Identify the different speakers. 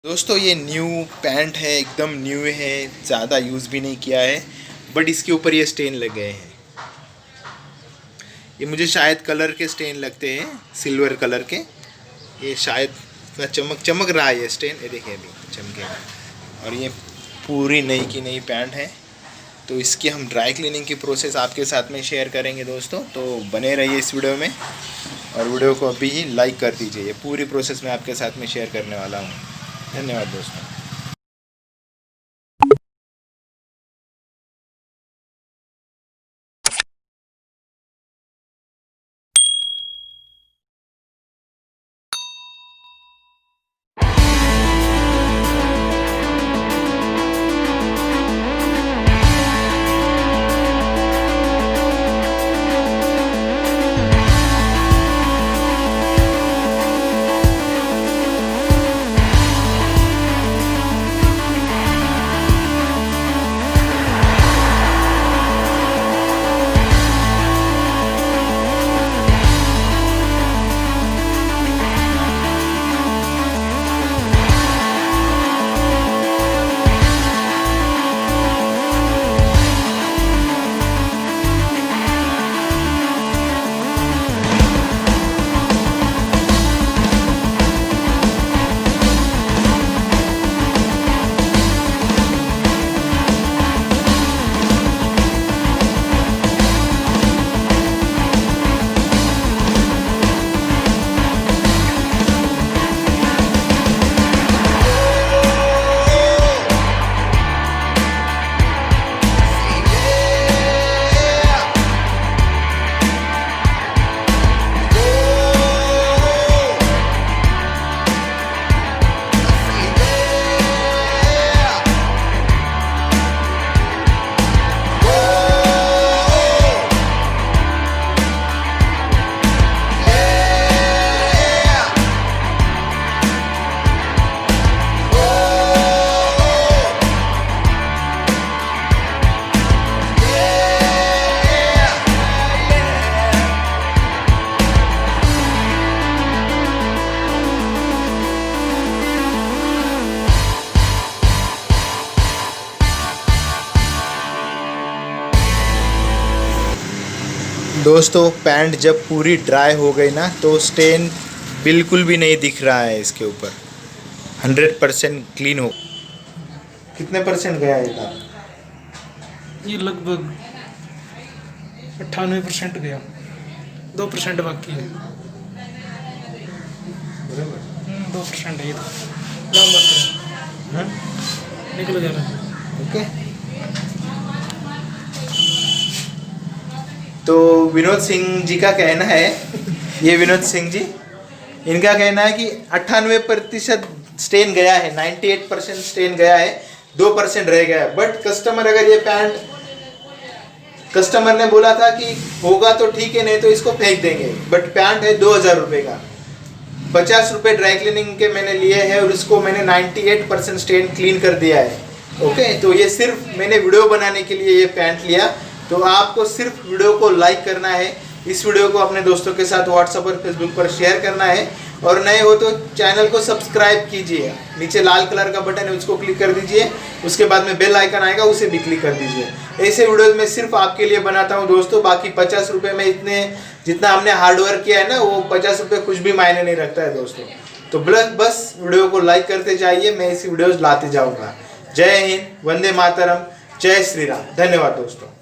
Speaker 1: दोस्तों ये new pant है, एकदम न्यू है, ज़्यादा यूज़ भी नहीं किया है, बट इसके ऊपर ये स्टेन लग गए हैं। ये मुझे शायद कलर के स्टेन लगते हैं, सिल्वर कलर के। ये शायद इतना चमक रहा है ये स्टेन, ये देखिए अभी चमके। और ये पूरी नई की नई पैंट है, तो इसकी हम ड्राई क्लीनिंग की प्रोसेस आपके साथ में शेयर करेंगे दोस्तों। तो बने रहिए इस वीडियो में और वीडियो को अभी ही लाइक कर दीजिए। ये पूरी प्रोसेस मैं आपके साथ में शेयर करने वाला हूँ। धन्यवाद दोस्तों। दोस्तों पैंट जब पूरी ड्राई हो गई ना, तो स्टेन बिल्कुल भी नहीं दिख रहा है इसके ऊपर। 100% क्लीन हो। कितने परसेंट गया ये था?
Speaker 2: ये लगभग 98% गया, 2% बाकी है। 2% है ये तो निकल जा रहा है।
Speaker 1: ओके, तो विनोद सिंह जी का कहना है, ये विनोद सिंह जी, इनका कहना है कि 98% स्टेन गया है, 98% स्टेन गया है, 2% रह गया है। बट कस्टमर, अगर ये पैंट कस्टमर ने बोला था कि होगा तो ठीक है, नहीं तो इसको फेंक देंगे। बट पैंट है 2000 रुपये का, 50 रुपये ड्राई क्लीनिंग के मैंने लिए हैं और इसको मैंने 98% स्टेन क्लीन कर दिया है। ओके, तो ये सिर्फ मैंने वीडियो बनाने के लिए ये पैंट लिया। तो आपको सिर्फ वीडियो को लाइक करना है, इस वीडियो को अपने दोस्तों के साथ व्हाट्सएप और फेसबुक पर शेयर करना है, और नए हो तो चैनल को सब्सक्राइब कीजिए। नीचे लाल कलर का बटन है, उसको क्लिक कर दीजिए। उसके बाद में बेल आइकन आएगा, उसे भी क्लिक कर दीजिए। ऐसे वीडियोज मैं सिर्फ आपके लिए बनाता हूँ दोस्तों। बाकी 50 रुपये में इतने जितना हमने हार्डवर्क किया है ना, वो 50 रुपये कुछ भी मायने नहीं रखता है दोस्तों। तो बस वीडियो को लाइक करते जाइए, मैं ऐसी वीडियोज़ लाते जाऊँगा। जय हिंद, वंदे मातरम, जय श्री राम। धन्यवाद दोस्तों।